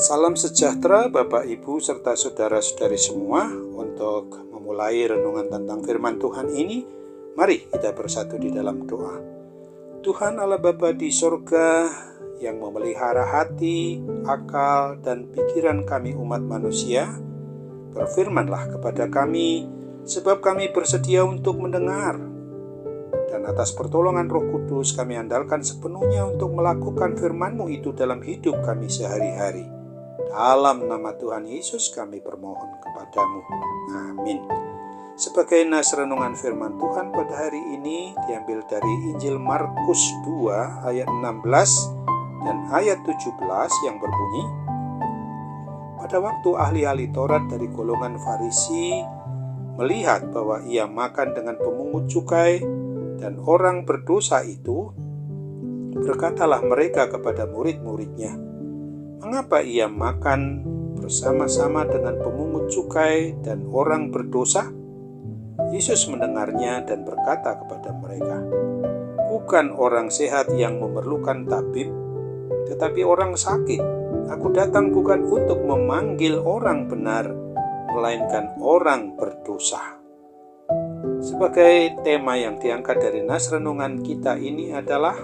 Salam sejahtera Bapak, Ibu, serta saudara-saudari semua. Untuk memulai renungan tentang firman Tuhan ini, mari kita bersatu di dalam doa. Tuhan Allah Bapa di sorga yang memelihara hati, akal, dan pikiran kami umat manusia, berfirmanlah kepada kami, sebab kami bersedia untuk mendengar. Dan atas pertolongan Roh Kudus kami andalkan sepenuhnya untuk melakukan firman-Mu itu dalam hidup kami sehari-hari. Dalam nama Tuhan Yesus kami bermohon kepadamu. Amin. Sebagai nas renungan firman Tuhan pada hari ini diambil dari Injil Markus 2 ayat 16 dan ayat 17 yang berbunyi, pada waktu ahli-ahli Taurat dari golongan Farisi melihat bahwa ia makan dengan pemungut cukai dan orang berdosa itu, berkatalah mereka kepada murid-muridnya, mengapa ia makan bersama-sama dengan pemungut cukai dan orang berdosa? Yesus mendengarnya dan berkata kepada mereka, bukan orang sehat yang memerlukan tabib, tetapi orang sakit. Aku datang bukan untuk memanggil orang benar, melainkan orang berdosa. Sebagai tema yang diangkat dari nas renungan kita ini adalah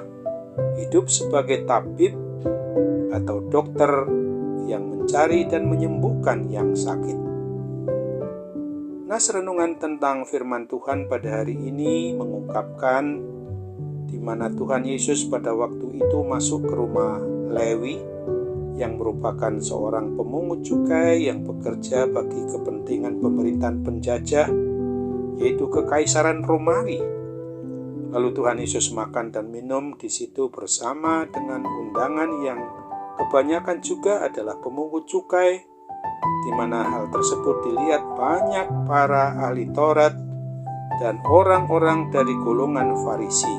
hidup sebagai tabib atau dokter yang mencari dan menyembuhkan yang sakit. Nas renungan tentang firman Tuhan pada hari ini mengungkapkan di mana Tuhan Yesus pada waktu itu masuk ke rumah Lewi yang merupakan seorang pemungut cukai yang bekerja bagi kepentingan pemerintahan penjajah, yaitu Kekaisaran Romawi. Lalu Tuhan Yesus makan dan minum di situ bersama dengan undangan yang kebanyakan juga adalah pemungut cukai, di mana hal tersebut dilihat banyak para ahli Taurat dan orang-orang dari golongan Farisi.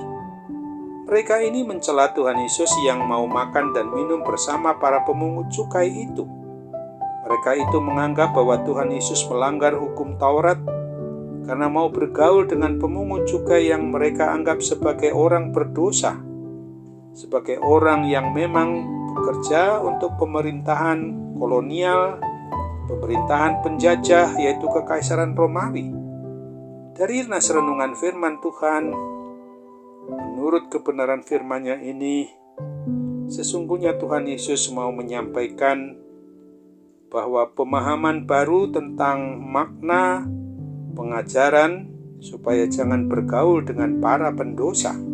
Mereka ini mencela Tuhan Yesus yang mau makan dan minum bersama para pemungut cukai itu. Mereka itu menganggap bahwa Tuhan Yesus melanggar hukum Taurat karena mau bergaul dengan pemungut cukai yang mereka anggap sebagai orang berdosa, sebagai orang yang memang bekerja untuk pemerintahan kolonial, pemerintahan penjajah, yaitu Kekaisaran Romawi. Dari nas renungan firman Tuhan, menurut kebenaran firman-Nya ini, sesungguhnya Tuhan Yesus mau menyampaikan bahwa pemahaman baru tentang makna pengajaran supaya jangan bergaul dengan para pendosa.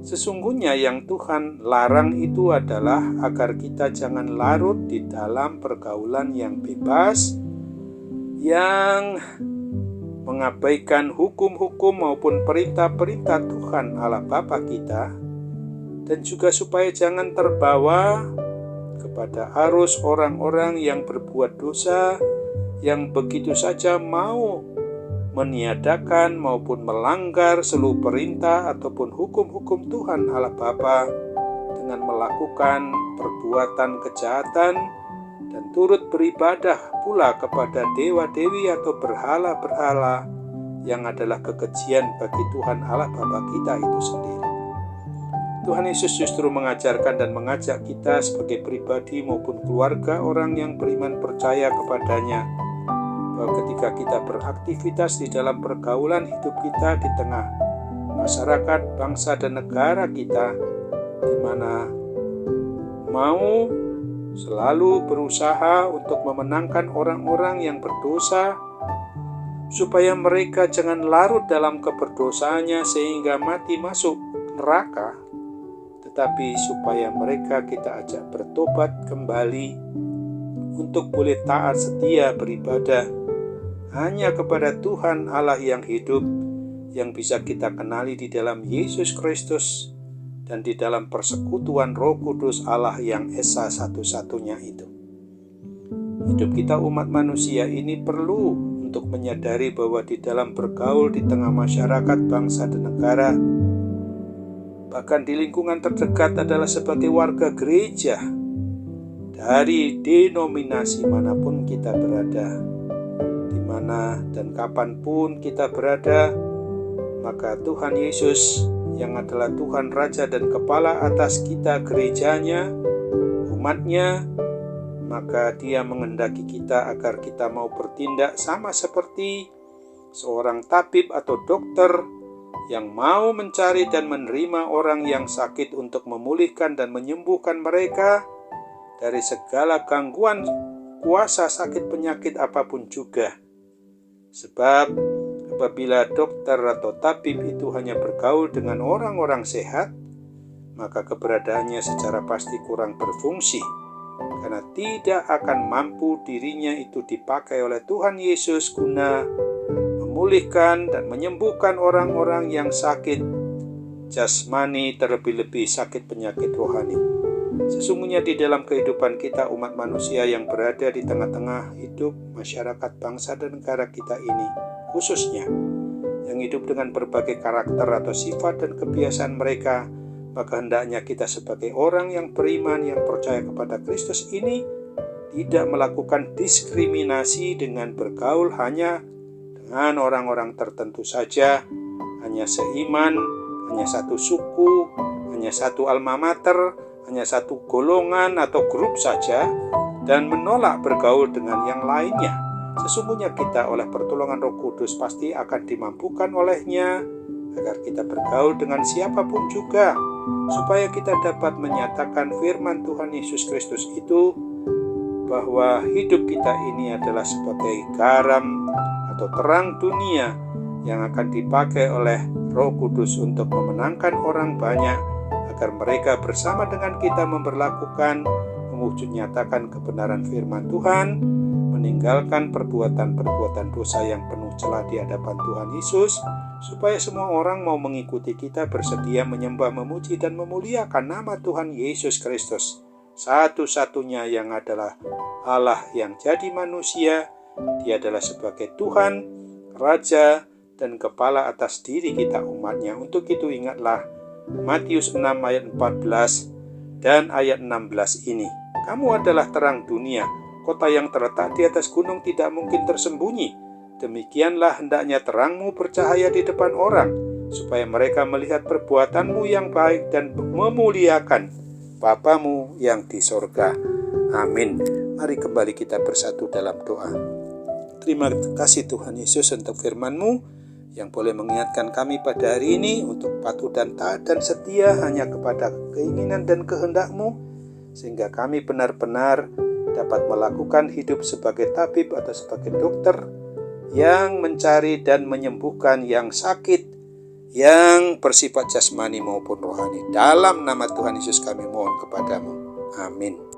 Sesungguhnya yang Tuhan larang itu adalah agar kita jangan larut di dalam pergaulan yang bebas, yang mengabaikan hukum-hukum maupun perintah-perintah Tuhan Allah Bapa kita, dan juga supaya jangan terbawa kepada arus orang-orang yang berbuat dosa, yang begitu saja mau meniadakan maupun melanggar seluruh perintah ataupun hukum-hukum Tuhan Allah Bapa dengan melakukan perbuatan kejahatan dan turut beribadah pula kepada dewa-dewi atau berhala-berhala yang adalah kekejian bagi Tuhan Allah Bapa kita itu sendiri. Tuhan Yesus justru mengajarkan dan mengajak kita sebagai pribadi maupun keluarga orang yang beriman percaya kepadanya, bahwa ketika kita beraktivitas di dalam pergaulan hidup kita di tengah masyarakat, bangsa, dan negara kita, di mana mau selalu berusaha untuk memenangkan orang-orang yang berdosa, supaya mereka jangan larut dalam keberdosaannya sehingga mati masuk neraka, tetapi supaya mereka kita ajak bertobat kembali untuk boleh taat setia beribadah hanya kepada Tuhan Allah yang hidup, yang bisa kita kenali di dalam Yesus Kristus dan di dalam persekutuan Roh Kudus Allah yang esa satu-satunya itu. Hidup kita umat manusia ini perlu untuk menyadari bahwa di dalam bergaul di tengah masyarakat, bangsa, dan negara, bahkan di lingkungan terdekat adalah sebagai warga gereja, dari denominasi manapun kita berada, mana dan kapanpun kita berada, maka Tuhan Yesus yang adalah Tuhan Raja dan Kepala atas kita gerejanya, umatnya, maka Dia menghendaki kita agar kita mau bertindak sama seperti seorang tabib atau dokter yang mau mencari dan menerima orang yang sakit untuk memulihkan dan menyembuhkan mereka dari segala gangguan kuasa sakit penyakit apapun juga. Sebab apabila dokter atau tabib itu hanya bergaul dengan orang-orang sehat, maka keberadaannya secara pasti kurang berfungsi, karena tidak akan mampu dirinya itu dipakai oleh Tuhan Yesus guna memulihkan dan menyembuhkan orang-orang yang sakit jasmani, terlebih-lebih sakit penyakit rohani. Sesungguhnya di dalam kehidupan kita umat manusia yang berada di tengah-tengah hidup masyarakat bangsa dan negara kita ini, khususnya yang hidup dengan berbagai karakter atau sifat dan kebiasaan mereka, maka hendaknya kita sebagai orang yang beriman, yang percaya kepada Kristus ini, tidak melakukan diskriminasi dengan bergaul hanya dengan orang-orang tertentu saja, hanya seiman, hanya satu suku, hanya satu alma mater, hanya satu golongan atau grup saja, dan menolak bergaul dengan yang lainnya. Sesungguhnya kita oleh pertolongan Roh Kudus pasti akan dimampukan olehnya agar kita bergaul dengan siapapun juga, supaya kita dapat menyatakan firman Tuhan Yesus Kristus itu, bahwa hidup kita ini adalah sebagai garam atau terang dunia yang akan dipakai oleh Roh Kudus untuk memenangkan orang banyak, agar mereka bersama dengan kita memperlakukan, mewujud nyatakan kebenaran firman Tuhan, meninggalkan perbuatan-perbuatan dosa yang penuh celah di hadapan Tuhan Yesus, supaya semua orang mau mengikuti kita, bersedia menyembah, memuji, dan memuliakan nama Tuhan Yesus Kristus, satu-satunya yang adalah Allah yang jadi manusia. Dia adalah sebagai Tuhan, Raja, dan Kepala atas diri kita umatnya. Untuk itu ingatlah Matius 6 ayat 14 dan ayat 16 ini. Kamu adalah terang dunia. Kota yang terletak di atas gunung tidak mungkin tersembunyi. Demikianlah hendaknya terangmu bercahaya di depan orang, supaya mereka melihat perbuatanmu yang baik dan memuliakan Bapamu yang di sorga. Amin. Mari kembali kita bersatu dalam doa. Terima kasih Tuhan Yesus untuk firman-Mu yang boleh mengingatkan kami pada hari ini untuk patuh dan taat dan setia hanya kepada keinginan dan kehendak-Mu, sehingga kami benar-benar dapat melakukan hidup sebagai tabib atau sebagai dokter yang mencari dan menyembuhkan yang sakit, yang bersifat jasmani maupun rohani. Dalam nama Tuhan Yesus kami mohon kepadamu. Amin.